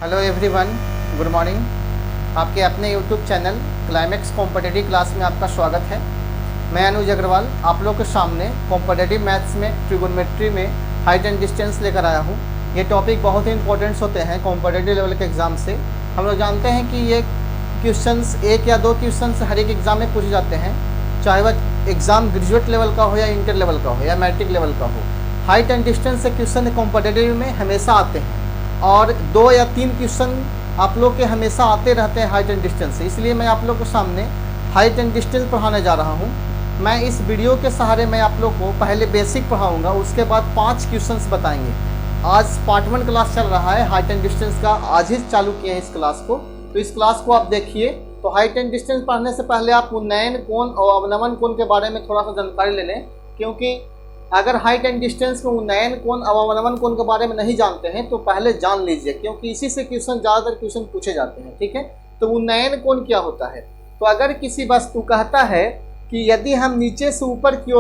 Hello everyone, good morning. आपके अपने YouTube channel climax competitive class में आपका स्वागत है। मैं अनुज अग्रवाल आप लोग के सामने कॉम्पिटिटिव मैथ्स में ट्रिगोनोमेट्री में हाइट एंड डिस्टेंस लेकर आया हूँ। ये टॉपिक बहुत ही इंपॉर्टेंट्स होते हैं कॉम्पिटिटिव लेवल के एग्ज़ाम से। हम लोग जानते हैं कि ये क्वेश्चंस एक या दो क्वेश्चंस हर एक एग्ज़ाम में पूछे जाते हैं, चाहे वह एग्ज़ाम ग्रेजुएट लेवल का हो या इंटर लेवल का हो या मैट्रिक लेवल का हो। हाइट एंड डिस्टेंस से क्वेश्चन कॉम्पिटिटिव में हमेशा आते हैं और 2 या 3 क्वेश्चन आप लोग के हमेशा आते रहते हैं हाइट एंड डिस्टेंस से। इसलिए मैं आप लोग के सामने हाइट एंड डिस्टेंस पढ़ाने जा रहा हूँ। मैं इस वीडियो के सहारे मैं आप लोग को पहले बेसिक पढ़ाऊँगा, उसके बाद 5 क्वेश्चंस बताएंगे। आज पार्ट 1 क्लास चल रहा है हाइट एंड डिस्टेंस का, आज ही चालू किए हैं इस क्लास को। तो इस क्लास को आप देखिए। तो हाइट एंड डिस्टेंस पढ़ने से पहले आप उन्नयन कोण और अवनमन कोण के बारे में थोड़ा सा जानकारी ले लें, क्योंकि अगर हाइट एंड डिस्टेंस को उन्नयन कोण और अवनमन कोण के बारे में नहीं जानते हैं तो पहले जान लीजिए, क्योंकि इसी से क्वेश्चन ज़्यादातर क्वेश्चन पूछे जाते हैं। ठीक है, तो उन्नयन कोण क्या होता है? तो अगर किसी वस्तु कहता है कि यदि हम नीचे से ऊपर की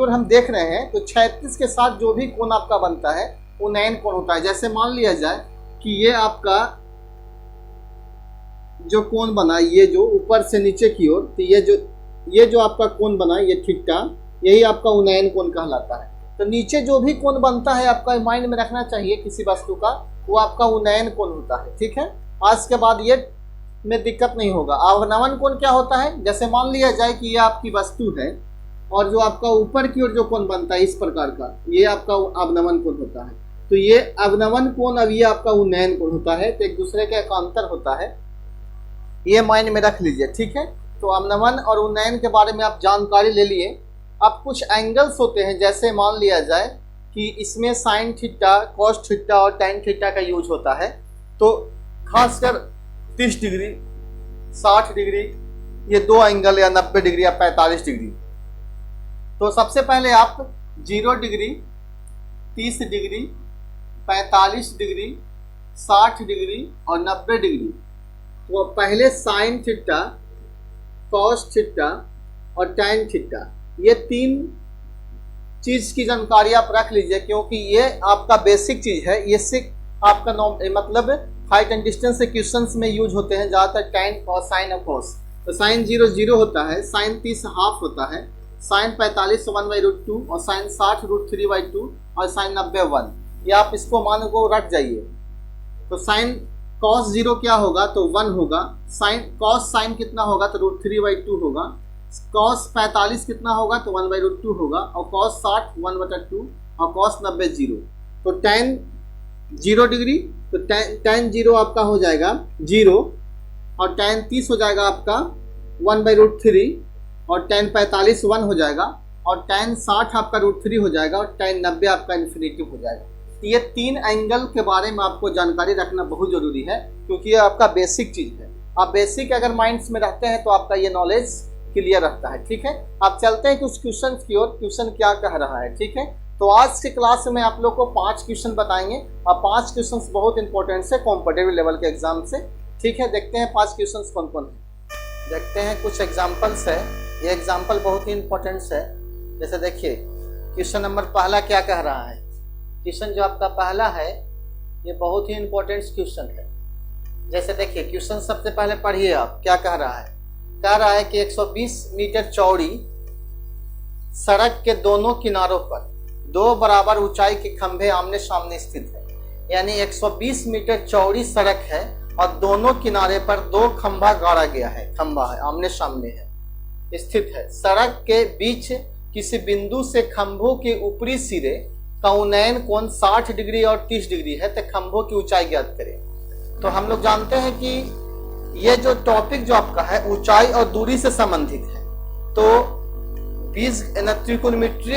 ओर हम देख रहे हैं तो क्षैतिज के साथ जो भी कोण आपका बनता है उन्नयन कोण होता है। जैसे मान लिया जाए कि ये आपका जो कोण बना, ये जो ऊपर से नीचे की ओर, तो ये जो आपका कोण बना, ये थीटा, यही आपका उन्नयन कोण कहलाता है। तो नीचे जो भी कोण बनता है आपका माइंड में रखना चाहिए किसी वस्तु का, वो आपका उन्नयन कोण होता है। ठीक है, आज के बाद ये में दिक्कत नहीं होगा। अवनमन कोण क्या होता है? जैसे मान लिया जाए कि ये आपकी वस्तु है और जो आपका ऊपर की ओर जो कोण बनता है इस प्रकार का, ये आपका अवनमन कोण होता है। तो ये अवनमन कोण और ये आपका उन्नयन कोण होता है, तो एक दूसरे का एकांतर होता है, ये माइंड में रख लीजिए। ठीक है, तो अवनमन और उन्नयन के बारे में आप जानकारी ले लिए। अब कुछ एंगल्स होते हैं, जैसे मान लिया जाए कि इसमें साइन थीटा, कॉस थीटा और टैन थीटा का यूज होता है। तो खासकर 30 डिग्री, 60 डिग्री, ये 2 एंगल या 90 डिग्री या 45 डिग्री। तो सबसे पहले आप 0 डिग्री, 30 डिग्री, 45 डिग्री, 60 डिग्री और 90 डिग्री, तो पहले साइन थीटा, कॉस थीटा और टैन थीटा, ये 3 चीज की जानकारी आप रख लीजिए, क्योंकि ये आपका बेसिक चीज है। ये सिर्फ आपका मतलब हाइट एंड डिस्टेंस से क्वेश्चंस में यूज होते हैं ज़्यादातर, टैन, कॉस, साइन और कॉस। तो साइन 0 0 होता है, साइन 30 हाफ होता है, साइन 45 1/√2 और साइन 60 √3/2 और साइन 90 1। ये आप इसको मान को रख जाइए। तो साइन कॉस 0 क्या होगा? तो 1 होगा। साइन कॉस साइन कितना होगा? तो √3/2 होगा। कॉस 45 कितना होगा? तो 1/√2 होगा। और कॉस 60 1/2 और कॉस 90 0। तो टैन 0 डिग्री, तो टैन 0 आपका हो जाएगा 0 और टैन 30 हो जाएगा आपका 1/√3 और टैन 45 1 हो जाएगा और टैन 60 आपका √3 हो जाएगा और टैन 90 आपका इन्फिनिटी हो जाएगा। तो ये 3 एंगल के बारे में आपको जानकारी रखना बहुत जरूरी है, क्योंकि ये आपका बेसिक चीज है। आप बेसिक अगर माइंड्स में रहते हैं तो आपका ये नॉलेज क्लियर रहता है। ठीक है, आप चलते हैं कुछ क्वेश्चन की ओर, क्वेश्चन क्या कह रहा है। ठीक है, तो आज के क्लास में आप लोग को 5 क्वेश्चन बताएंगे और 5 क्वेश्चन बहुत इंपॉर्टेंट है कॉम्पिटिटिव लेवल के एग्जाम से। ठीक है, देखते हैं 5 क्वेश्चन कौन कौन है। देखते हैं कुछ एग्जाम्पल्स है, ये एग्जाम्पल बहुत ही इंपॉर्टेंट है। जैसे देखिए क्वेश्चन नंबर पहला क्या कह रहा है। क्वेश्चन जो आपका पहला है ये बहुत ही इंपॉर्टेंट क्वेश्चन है। जैसे देखिए क्वेश्चन सबसे पहले पढ़िए आप, क्या कह रहा है। कह रहा है कि 120 मीटर चौड़ी सड़क के दोनों किनारों पर 2 बराबर ऊंचाई के खंभे आमने सामने स्थित है। यानी 120 मीटर चौड़ी सड़क है और दोनों किनारे पर 2 खंभा गाड़ा गया है, खंभा है, आमने सामने है, स्थित है। सड़क के बीच किसी बिंदु से खंभों के ऊपरी सिरे का उन्नयन कोण 60 डिग्री और 30 डिग्री है, तो खंभों की ऊंचाई ज्ञात करें। तो हम लोग जानते हैं कि ये जो टॉपिक जो आपका है ऊंचाई और दूरी से संबंधित है, तो त्रिकोणमिति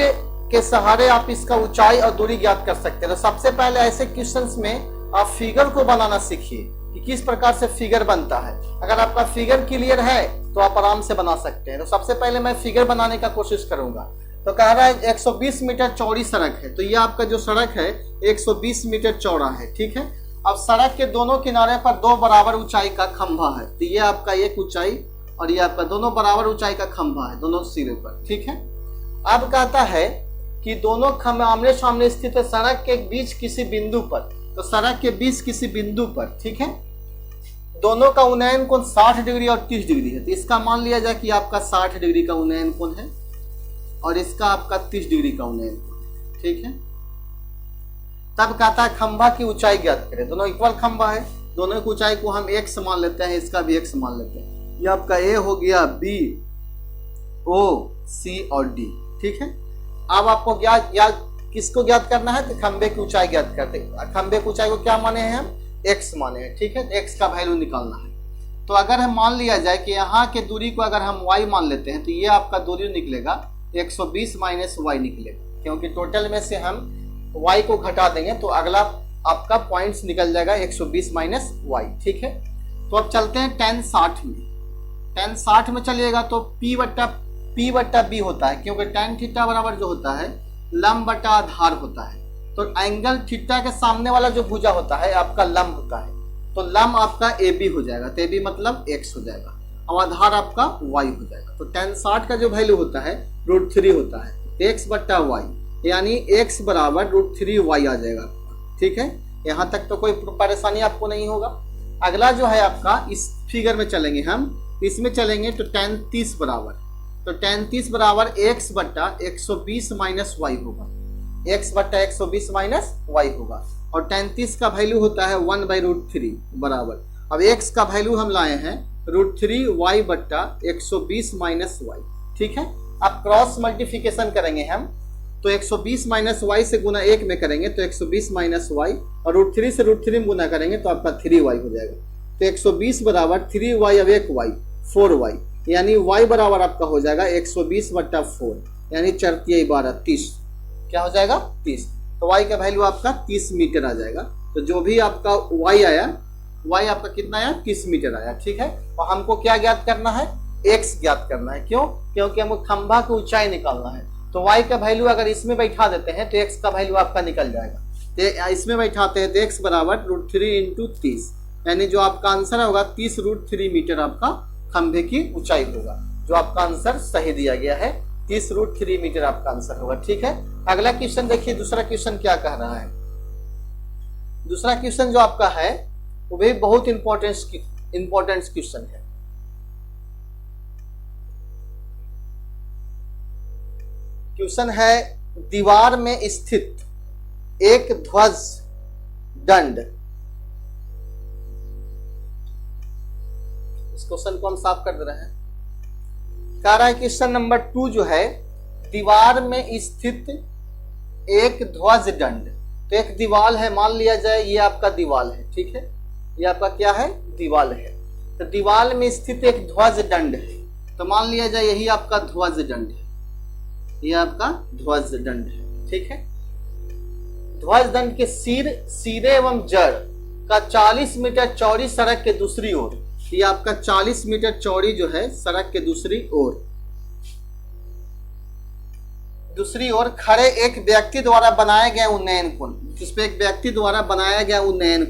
के सहारे आप इसका ऊंचाई और दूरी ज्ञात कर सकते हैं। तो सबसे पहले ऐसे क्वेश्चंस में आप फिगर को बनाना सीखिए कि किस प्रकार से फिगर बनता है। अगर आपका फिगर क्लियर है तो आप आराम से बना सकते हैं। तो सबसे पहले मैं फिगर बनाने का कोशिश करूंगा। तो कह रहा है 120 मीटर चौड़ी सड़क है, तो ये आपका जो सड़क है 120 मीटर चौड़ा है। ठीक है, अब सड़क के दोनों किनारे पर 2 बराबर ऊंचाई का खंभा है, तो ये आपका एक ऊंचाई और ये आपका दोनों बराबर ऊंचाई का खंभा है दोनों सिरे पर। ठीक है, अब कहता है कि दोनों खंभे आमने सामने स्थित है, सड़क के बीच किसी बिंदु पर तो सड़क के बीच किसी बिंदु पर, ठीक है, दोनों का उन्नयन कोण 60 डिग्री और 30 डिग्री है। तो इसका मान लिया जाए कि आपका 60 डिग्री का उन्नयन कोण है और इसका आपका 30 डिग्री का उन्नयन कोण है, ठीक है। तब कहता है खंभा की ऊंचाई ज्ञात करें। दोनों इक्वल खंभा है, दोनों की ऊंचाई को हम x मान लेते हैं, इसका भी x मान लेते हैं। ये आपका A हो गया, B, O, C और D, ठीक है। अब आपको किसको ज्ञात करना है? तो खंभे की ऊंचाई ज्ञात करते हैं। खंभे की ऊंचाई को क्या माने हैं हम? x माने हैं, ठीक है। x का वैल्यू निकालना है। तो अगर हम मान लिया जाए कि यहाँ के दूरी को अगर हम y मान लेते हैं तो ये आपका दूरी निकलेगा 120 माइनस y निकलेगा, क्योंकि टोटल में से हम y को घटा देंगे तो अगला आपका पॉइंट्स निकल जाएगा 120 माइनस y, ठीक है। तो अब चलते हैं tan 60 में। tan 60 में चलिएगा तो p बट्टा b होता है, क्योंकि tan थीटा बराबर जो होता है लंब बटा आधार होता है। तो एंगल थीटा के सामने वाला जो भुजा होता है आपका लंब होता है, तो लंब आपका AB हो जाएगा, तो AB मतलब x हो जाएगा और आधार आपका y हो जाएगा। तो tan 60 का जो वैल्यू होता है √3 होता है, x बट्टा y, यानी x बराबर √3y आ जाएगा, ठीक है। यहाँ तक तो कोई परेशानी आपको नहीं होगा। अगला जो है आपका इस फिगर में चलेंगे हम, इसमें चलेंगे तो tan 30 बराबर, तो tan 30 बराबर x बट्टा 120 माइनस y होगा, x बट्टा 120 माइनस y होगा। और tan 30 का वैल्यू होता है 1/√3 बराबर, अब x का वैल्यू हम लाए हैं √3y बट्टा 120 माइनस y, ठीक है। अब क्रॉस मल्टीप्लिकेशन करेंगे हम, तो 120 माइनस y से गुना 1 में करेंगे तो 120 माइनस y, और √3 से √3 में गुना करेंगे तो आपका 3y हो जाएगा। तो 120 बराबर 3y अब 1y 4y, यानी y बराबर आपका हो जाएगा 120 बट्टा 4, यानी 4 × 12 30, क्या हो जाएगा 30। तो y का वैल्यू आपका 30 मीटर आ जाएगा। तो जो भी आपका y आया, y आपका कितना आया? 30 मीटर आया, ठीक है। और हमको क्या ज्ञात करना है? x ज्ञात करना है। क्यों? क्योंकि हमको खंभा की ऊंचाई निकालना है। तो y का वैल्यू अगर इसमें बैठा देते हैं तो x का वैल्यू आपका निकल जाएगा। तो इसमें बैठाते हैं तो x बराबर √3 × 30, यानी जो आपका आंसर होगा 30√3 मीटर आपका खंभे की ऊंचाई होगा। जो आपका आंसर सही दिया गया है 30√3 मीटर आपका आंसर होगा, ठीक है। अगला क्वेश्चन देखिए, दूसरा क्वेश्चन क्या कह रहा है। दूसरा क्वेश्चन जो आपका है वो भी बहुत इंपॉर्टेंट क्वेश्चन है। क्वेश्चन है दीवार में स्थित एक ध्वज दंड, इस क्वेश्चन को हम साफ कर दे रहे हैं। कह रहा है क्वेश्चन नंबर 2 जो है, दीवार में स्थित एक ध्वज दंड। तो एक दीवार है, मान लिया जाए ये आपका दीवार है, ठीक है, ये आपका क्या है? दीवार है। तो दीवार में स्थित एक ध्वज दंड है, तो मान लिया जाए यही आपका ध्वज दंड है, ये आपका ध्वज दंड है, ठीक है। ध्वज दंड के सिरे एवं जड़ का 40 मीटर चौड़ी सड़क के दूसरी ओर, ये आपका 40 मीटर चौड़ी जो है सड़क के दूसरी ओर खड़े एक व्यक्ति द्वारा बनाया गया उन्नयन कोण, जिसपे एक व्यक्ति द्वारा बनाया गया उन्नयन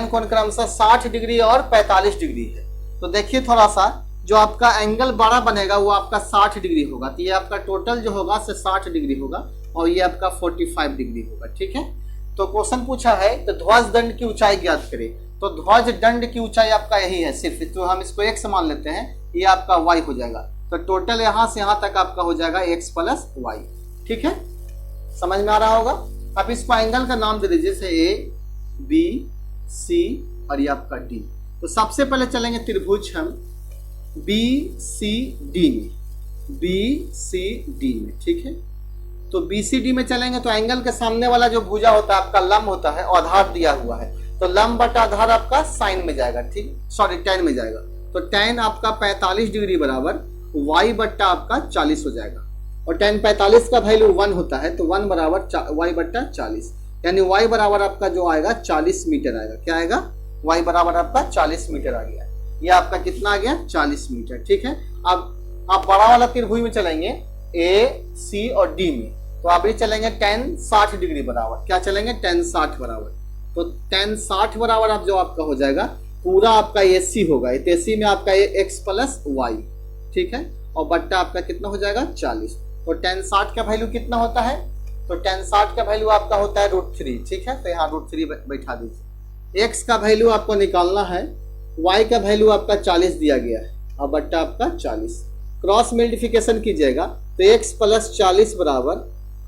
कोण क्रमशः 60 डिग्री और 45 डिग्री है। तो देखिए थोड़ा सा, जो आपका एंगल बड़ा बनेगा वो आपका 60 डिग्री होगा, तो ये आपका टोटल जो होगा से 60 डिग्री होगा और ये आपका 45 डिग्री होगा, ठीक है। तो क्वेश्चन पूछा है तो ध्वज दंड की ऊंचाई ज्ञात करें। तो ध्वज दंड की ऊंचाई आपका यही है सिर्फ, तो हम इसको x मान लेते हैं, ये आपका y हो जाएगा। तो टोटल यहां से यहां तक आपका हो जाएगा x + y, ठीक है। समझ में आ रहा होगा। अब इसको एंगल का नाम दे दीजिए, जैसे A, B, C और ये आपका D। तो सबसे पहले चलेंगे त्रिभुज हम BCD में, ठीक है। तो BCD में चलेंगे तो एंगल के सामने वाला जो भुजा होता है आपका लंब होता है, आधार दिया हुआ है, तो लंब बटा आधार आपका साइन में जाएगा, ठीक, सॉरी tan में जाएगा। तो tan आपका 45 डिग्री बराबर y बट्टा आपका 40 हो जाएगा, और tan 45 का वैल्यू 1 होता है, तो 1 बराबर y बट्टा 40, यानी y बराबर आपका जो आएगा 40 मीटर आएगा। क्या आएगा? y बराबर आपका 40 मीटर आ गया। ये आपका कितना आ गया? 40 मीटर, ठीक है। अब आप बड़ा वाला त्रिभुज में चलेंगे A, C और D में, तो आप ये चलेंगे tan 60 डिग्री बराबर, क्या चलेंगे? tan 60 बराबर। तो tan 60 बराबर आप जो आपका हो जाएगा पूरा आपका AC होगा, तो AC में आपका ये x + y, ठीक है, और बट्टा आपका कितना हो जाएगा? 40। तो tan 60 का वैल्यू कितना होता है, तो tan 60 का वैल्यू आपका होता है √3, ठीक है। तो यहाँ √3 बैठा दीजिए। x का वैल्यू आपको निकालना है, y का वैल्यू आपका 40 दिया गया है और बट्टा आपका 40, क्रॉस मल्टीप्लिकेशन कीजिएगा तो x + 40 बराबर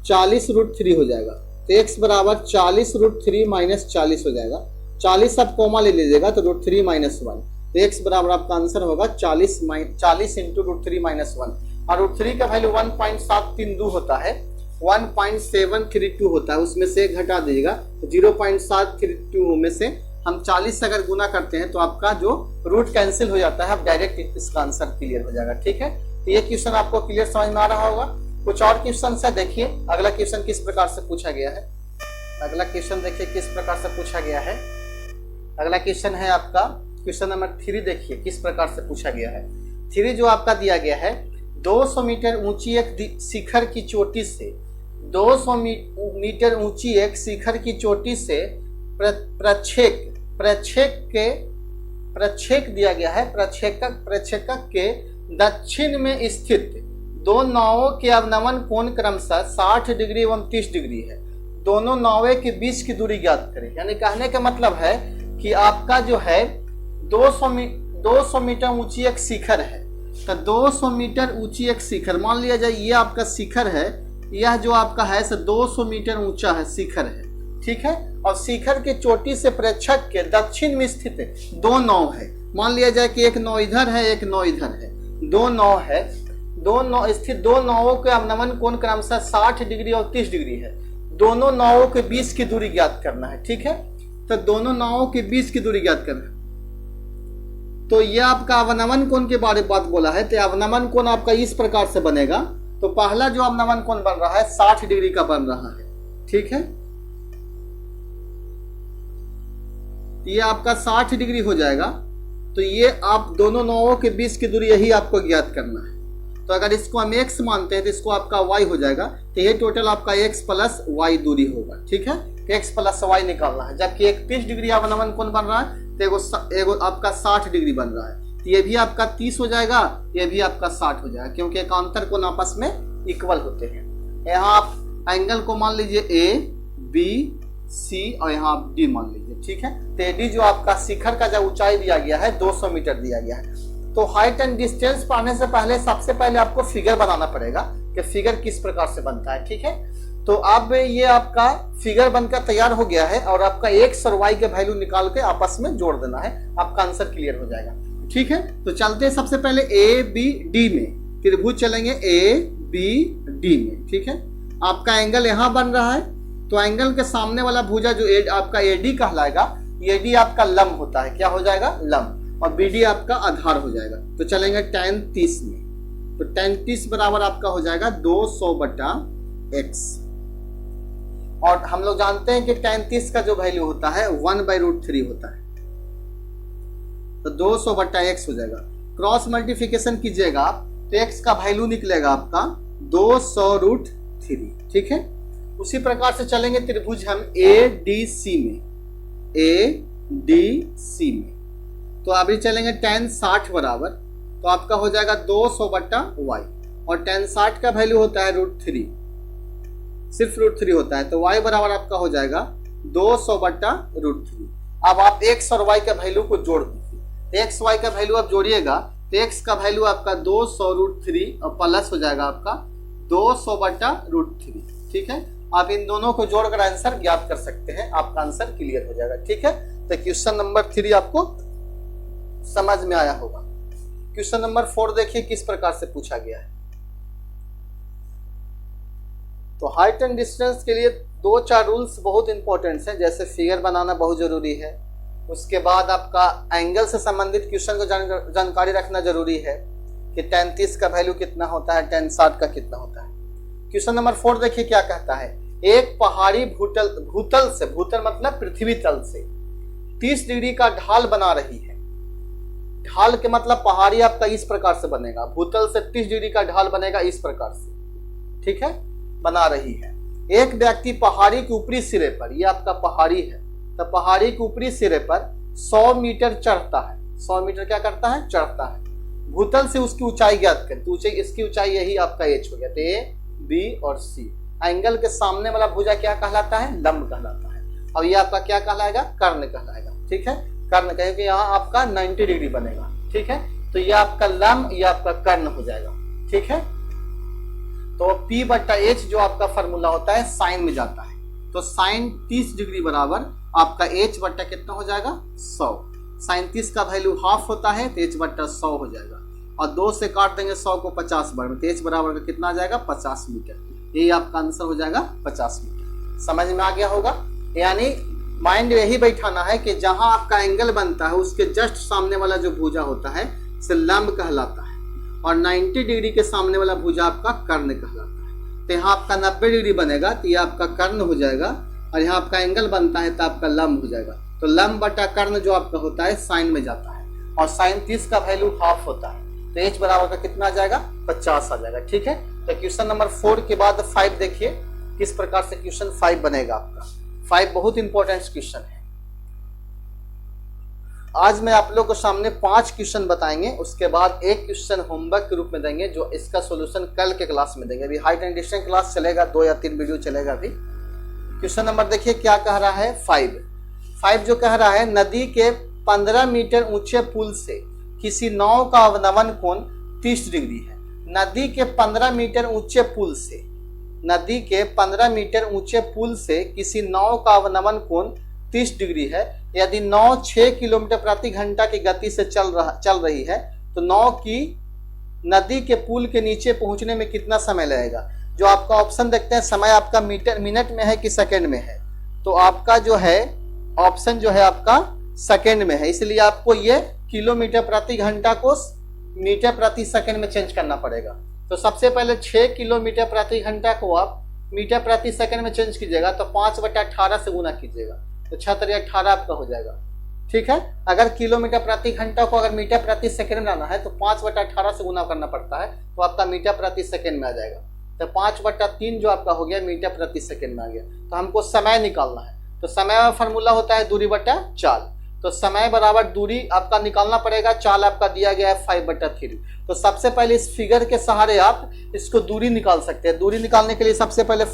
40 √3 हो जाएगा। तो x बराबर 40 √3 - 40 हो जाएगा। 40 आप कॉमा ले लीजिएगा तो √3 - 1, तो x बराबर आपका आंसर होगा 40 × √3 - 1, और √3 का वैल्यू 1.732 होता है, 1.732 होता है, उसमें से घटा दीजिएगा तो 0.732 में से हम 40 से अगर गुना करते हैं तो आपका जो रूट कैंसिल हो जाता है, अब डायरेक्ट इसका आंसर क्लियर हो जाएगा, ठीक है। तो ये क्वेश्चन आपको क्लियर समझ में आ रहा होगा। कुछ और क्वेश्चन से देखिए, अगला क्वेश्चन किस प्रकार से पूछा गया है। अगला क्वेश्चन देखिए किस प्रकार से पूछा गया है। अगला क्वेश्चन है आपका क्वेश्चन नंबर 3, देखिए किस प्रकार से पूछा गया है। 3 जो आपका दिया गया है, 200 मीटर ऊंची एक शिखर की चोटी से 200 मीटर ऊंची एक शिखर की चोटी से प्रक्षेक दिया गया है। प्रक्षेपक के दक्षिण में स्थित दो नावों के अवनमन कोण क्रमशः 60 डिग्री एवं 30 डिग्री है। दोनों नावें के बीच की दूरी ज्ञात करें। यानी कहने का मतलब है कि आपका जो है 200 मीटर ऊंची एक शिखर है, तो 200 मीटर ऊंची एक शिखर मान लिया जाए, ये आपका शिखर है, यह जो आपका है 200 मीटर ऊंचा है शिखर है, ठीक है। और शिखर के चोटी से प्रेक्षक के दक्षिण में स्थित दो नाव है। मान लिया जाए कि एक नाव इधर है, एक नाव इधर है, दो नाव है, स्थित दो नावों के अवनमन कोण क्रमशः 60 डिग्री और 30 डिग्री है। दोनों नावों के बीच की दूरी ज्ञात करना है, ठीक है। तो दोनों नावों के बीच की दूरी ज्ञात करना है। तो यह आपका अवनमन कोण के बारे में बात बोला है। तो अवनमन कोण आपका इस प्रकार से बनेगा। तो पहला जो अवनमन कोण बन रहा है 60 डिग्री का बन रहा है, ठीक है। ये आपका 60 डिग्री हो जाएगा। तो ये आप दोनों नावों के बीच की दूरी यही आपको ज्ञात करना है। तो अगर इसको हम x मानते हैं तो इसको आपका y हो जाएगा। तो ये टोटल आपका x + y दूरी होगा, ठीक है। x + y निकालना है। जबकि एक 30 डिग्री अवनमन कोण बन रहा है तो एगो आपका 60 डिग्री बन रहा है। तो ये भी आपका 30 हो जाएगा, ये भी आपका 60 हो जाएगा, क्योंकि एकांतर कोण आपस में इक्वल होते हैं। यहाँ आप एंगल को मान लीजिए A, B, C और यहाँ आप D मान लीजिए, ठीक है। तो D जो आपका शिखर का जो ऊंचाई दिया गया है 200 मीटर दिया गया है। तो हाइट एंड डिस्टेंस पढ़ने से पहले सबसे पहले आपको फिगर बनाना पड़ेगा कि फिगर किस प्रकार से बनता है, ठीक है। तो अब ये आपका फिगर बनकर तैयार हो गया है और आपका x और y के वैल्यू निकाल के आपस में जोड़ देना है, आपका आंसर क्लियर हो जाएगा, ठीक है। तो चलते हैं सबसे पहले A, B, D में, त्रिभुज चलेंगे A, B, D में, ठीक है। आपका एंगल यहाँ बन रहा है। तो एंगल के सामने वाला भुजा जो आपका AD कहलाएगा, AD आपका लंब होता है, क्या हो जाएगा, लंब, और BD आपका आधार हो जाएगा। तो चलेंगे tan 30 में। तो tan 30 बराबर आपका हो जाएगा 200/x। और हम लोग जानते हैं कि tan 30 का जो वैल्यू होता है 1/√3 होता है। तो 200/x हो जाएगा। क्रॉस मल्टीप्लिकेशन कीजिएगा आप तो x का वैल्यू निकलेगा आपका 200√3, ठीक है। उसी प्रकार से चलेंगे त्रिभुज हम ADC में। तो अभी चलेंगे tan 60 बराबर, तो आपका हो जाएगा 200/y, और tan 60 का वैल्यू होता है √3, सिर्फ √3 होता है। तो y बराबर आपका हो जाएगा 200/√3। अब आप x और y का वैल्यू को जोड़ दीजिए। x y का वैल्यू आप जोड़िएगा तो x का वैल्यू आपका 200√3 और प्लस हो जाएगा आपका 200/√3, ठीक है। आप इन दोनों को जोड़कर आंसर ज्ञात कर सकते हैं, आपका आंसर क्लियर हो जाएगा, ठीक है। तो क्वेश्चन नंबर 3 आपको समझ में आया होगा। क्वेश्चन नंबर 4 देखिए किस प्रकार से पूछा गया है। तो हाइट एंड डिस्टेंस के लिए 2-4 रूल्स बहुत इंपॉर्टेंट हैं, जैसे फिगर बनाना बहुत जरूरी है। उसके बाद आपका एंगल से संबंधित क्वेश्चन को जानकारी रखना जरूरी है कि tan 30 का वैल्यू कितना होता है, tan 60 का कितना होता है। क्वेश्चन नंबर 4 देखिए क्या कहता है। एक पहाड़ी भूतल से, भूतल मतलब पृथ्वी तल से 30 डिग्री का ढाल बना रही है। ढाल के मतलब पहाड़ी आपका इस प्रकार से बनेगा, भूतल से 30 डिग्री का ढाल बनेगा इस प्रकार से, ठीक है, बना रही है। एक व्यक्ति पहाड़ी के ऊपरी सिरे पर, ये आपका पहाड़ी है, तो पहाड़ी के ऊपरी सिरे पर 100 मीटर चढ़ता है। 100 मीटर क्या करता है, चढ़ता है। भूतल से उसकी ऊंचाई ज्ञात करें। तो इसकी ऊंचाई यही आपका h हो गया। तो बी और सी। एंगल के सामने वाला भुजा क्या कहलाता है? लंब कहलाता है। और ये आपका क्या कहलाएगा? कर्ण कहलाएगा। ठीक है, कर्ण कहेंगे, यहाँ आपका 90 डिग्री बनेगा। ठीक है, तो ये आपका लंब, ये आपका कर्ण हो जाएगा। ठीक है, तो P बट्टा H जो आपका फॉर्मूला होता है साइन में जाता है, तो साइन 30 डिग्री बराबर आपका H बट्टा कितना हो जाएगा? 100। साइन 30 का वैल्यू हाफ होता है, तो H बट्टा 100 हो जाएगा। और 2 से काट देंगे 100 को 50 बार में, तो H बराबर का कितना आ जाएगा? 50 मीटर। यही आपका आंसर हो जाएगा 50 मीटर। समझ में आ गया होगा? यानी माइंड यही बैठाना है कि जहां आपका एंगल बनता है उसके जस्ट सामने वाला जो भुजा होता है से लंब कहलाता है, और 90 डिग्री के सामने वाला भुजा आपका कर्ण कहलाता है। तो यहाँ आपका 90 डिग्री बनेगा, तो ये आपका कर्ण हो जाएगा, और यहाँ आपका एंगल बनता है तो आपका लंब हो जाएगा। तो लंब बटा कर्ण जो आपका होता है साइन में जाता है, और साइन 30 का वैल्यू हाफ होता है, तो H बराबर का कितना आ जाएगा? 50 आ जाएगा। ठीक है, तो क्वेश्चन नंबर 4 के बाद 5 देखिए किस प्रकार से क्वेश्चन 5 बनेगा आपका। 5 बहुत इंपॉर्टेंट क्वेश्चन है। आज मैं आप लोग को सामने 5 क्वेश्चन बताएंगे, उसके बाद एक क्वेश्चन होमवर्क के रूप में देंगे, जो इसका सॉल्यूशन कल के क्लास में देंगे। अभी हाइट एंड डिस्टेंस क्लास चलेगा, 2 या 3 वीडियो चलेगा अभी। क्वेश्चन नंबर देखिए क्या कह रहा है। 5 जो कह रहा है, नदी के 15 मीटर ऊंचे पुल से किसी नाव का अवनमन कोण 30 डिग्री है। नदी के 15 मीटर ऊंचे पुल से, नदी के 15 मीटर ऊंचे पुल से किसी नाव का अवनमन कोण 30 डिग्री है। यदि नाव 6 किलोमीटर प्रति घंटा की गति से चल रही है, तो नाव की नदी के पुल के नीचे पहुंचने में कितना समय लगेगा? जो आपका ऑप्शन देखते हैं, समय आपका मिनट में है कि सेकंड में है, तो आपका जो है ऑप्शन जो है आपका सेकंड में है, इसलिए आपको ये किलोमीटर प्रति घंटा को मीटर प्रति सेकंड में चेंज करना पड़ेगा। तो सबसे पहले 6 किलोमीटर प्रति घंटा को आप मीटर प्रति सेकंड में चेंज कीजिएगा, तो 5/18 से गुना कीजिएगा, तो 6×18 आपका हो जाएगा। ठीक है, अगर किलोमीटर प्रति घंटा को अगर मीटर प्रति सेकंड में लाना है तो 5/18 से गुना करना पड़ता है, तो आपका मीटर प्रति सेकंड में आ जाएगा। तो 5/3 जो आपका हो गया मीटर प्रति सेकंड में आ गया। तो हमको समय निकालना है, तो समय का फॉर्मूला होता है दूरी बटा चाल। तो समय बराबर दूरी आपका निकालना पड़ेगा, चाल आपका दिया गया है 5/3। तो सबसे पहले इस फिगर के सहारे आप इसको दूरी निकाल सकते हैं। दूरी निकालने के लिए सबसे पहले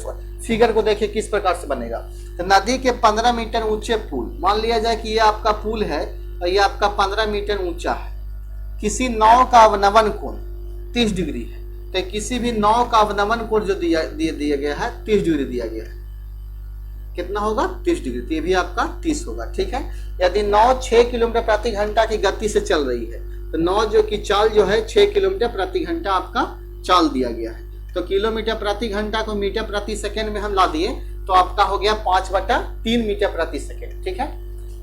फिगर को देखिए किस प्रकार से बनेगा। तो नदी के 15 मीटर ऊंचे पुल, मान लिया जाए कि ये आपका पुल है और ये आपका 15 मीटर ऊंचा है। किसी नाव का अवनमन कोण 30 डिग्री है, तो किसी भी नाव का अवनमन कोण जो दिया गया है 30 डिग्री दिया गया है। कितना होगा? 30 डिग्री, तो ये भी आपका 30 होगा। ठीक है, यदि नाव 6 किलोमीटर प्रति घंटा की गति से चल रही है, तो नाव जो की चाल जो है 6 किलोमीटर प्रति घंटा आपका चाल दिया गया है। तो किलोमीटर प्रति घंटा को मीटर प्रति सेकंड में हम ला दिए, तो आपका हो गया 5/3 मीटर प्रति सेकंड। ठीक है,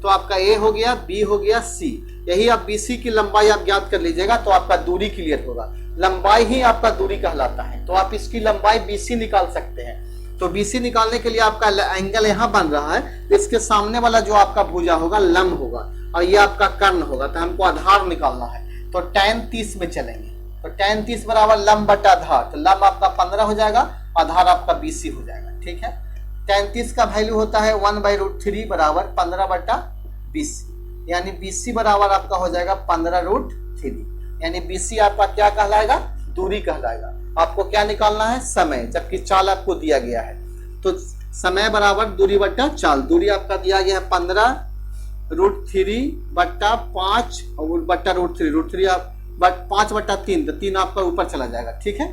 तो आपका ए हो गया, बी हो गया, सी। यही आप BC की लंबाई आप ज्ञात कर लीजिएगा, तो आपका दूरी क्लियर होगा। लंबाई ही आपका दूरी कहलाता है, तो आप इसकी लंबाई BC निकाल सकते हैं। तो BC निकालने के लिए आपका एंगल यहाँ बन रहा है, इसके सामने वाला जो आपका भुजा होगा लंब होगा, और ये आपका कर्ण होगा। तो हमको आधार निकालना है, तो tan 30 में चलेंगे। तो tan 30 बराबर लंब बटा आधार, तो लंब आपका 15 हो जाएगा, आधार आपका BC हो जाएगा। ठीक है, tan 30 का वैल्यू होता है 1/√3 बराबर 15/BC, यानी BC बराबर आपका हो जाएगा 15√3, यानी BC आपका क्या कहलाएगा? दूरी कहलाएगा। आपको क्या निकालना है? समय, जबकि चाल आपको दिया गया है। तो समय बराबर दूरी बट्टा चाल, दूरी आपका दिया गया है 15√3 बट्टा 5 और बट्टा √3 आप 5/3, तो 3 आपका ऊपर चला जाएगा। ठीक है,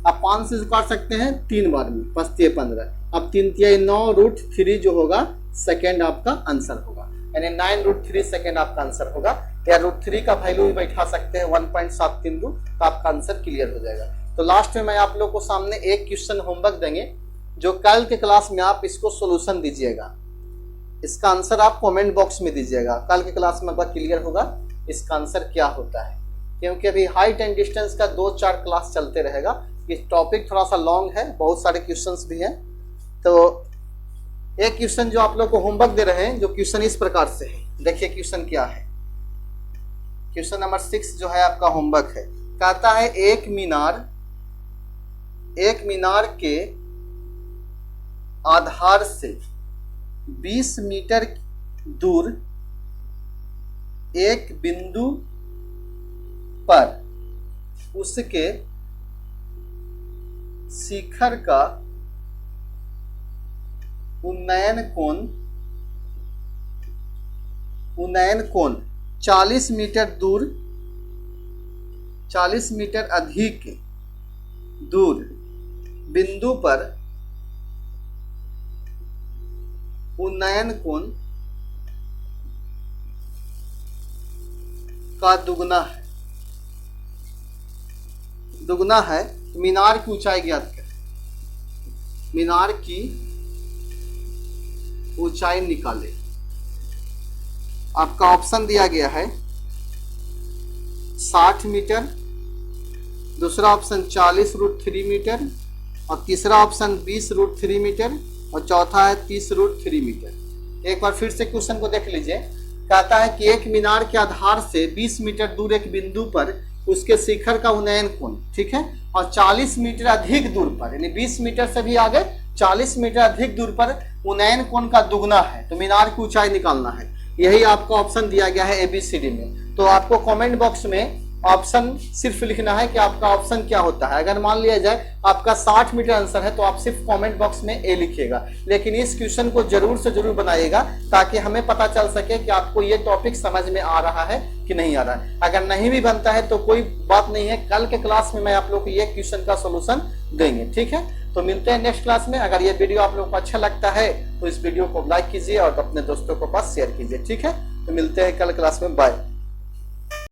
आप 5 से काट सकते हैं 3 बार में, 5×3 = 15। अब 3×3 = 9√3 जो होगा सेकेंड आपका आंसर होगा, यानी 9√3 सेकेंड आपका आंसर होगा। या √3 का वैल्यू भी बैठा सकते हैं 1.732, तो आपका आंसर क्लियर हो जाएगा। तो लास्ट में मैं आप लोग को सामने एक क्वेश्चन होमवर्क देंगे, जो कल के क्लास में आप इसको सॉल्यूशन दीजिएगा। इसका आंसर आप कमेंट बॉक्स में दीजिएगा, कल के क्लास में आपका क्लियर होगा इसका आंसर क्या होता है। क्योंकि अभी हाइट एंड डिस्टेंस का 2-4 क्लास चलते रहेगा, ये टॉपिक थोड़ा सा लॉन्ग है, बहुत सारे क्वेश्चंस भी हैं। तो एक क्वेश्चन जो आप लोग को होमवर्क दे रहे हैं, जो क्वेश्चन इस प्रकार से है, देखिए क्वेश्चन क्या है। क्वेश्चन नंबर 6 जो है आपका होमवर्क है, कहता है एक मीनार के आधार से 20 मीटर दूर एक बिंदु पर उसके शिखर का उन्नयन कोण 40 मीटर दूर, 40 मीटर अधिक दूर बिंदु पर उन्नयन कोण का दुगना है। मीनार की ऊंचाई ज्ञात करें, मीनार की ऊंचाई निकाले। आपका ऑप्शन दिया गया है 60 मीटर, दूसरा ऑप्शन 40√3 मीटर, और तीसरा ऑप्शन 20√3 मीटर, और चौथा है 30√3 मीटर। एक बार फिर से क्वेश्चन को देख लीजिए। कहता है कि एक मीनार के आधार से 20 मीटर दूर एक बिंदु पर उसके शिखर का उन्नयन कोण, ठीक है, और 40 मीटर अधिक दूर पर, यानी 20 मीटर से भी आगे 40 मीटर अधिक दूर पर उन्नयन कोण का दुगना है, तो मीनार की ऊंचाई निकालना है। यही आपका ऑप्शन दिया गया है ABCD में। तो आपको कमेंट बॉक्स में ऑप्शन सिर्फ लिखना है कि आपका ऑप्शन क्या होता है। अगर मान लिया जाए आपका 60 मीटर आंसर है तो आप सिर्फ कमेंट बॉक्स में A लिखिएगा, लेकिन इस क्वेश्चन को जरूर से जरूर बनाइएगा ताकि हमें पता चल सके कि आपको ये टॉपिक समझ में आ रहा है कि नहीं आ रहा है। अगर नहीं भी बनता है तो कोई बात नहीं है, कल के क्लास में मैं आप लोग को ये क्वेश्चन का सोल्यूशन देंगे, ठीक है। तो मिलते हैं नेक्स्ट क्लास में। अगर ये वीडियो आप लोगों को अच्छा लगता है तो इस वीडियो को लाइक कीजिए और अपने दोस्तों को पास शेयर कीजिए, ठीक है। तो मिलते हैं कल क्लास में, बाय।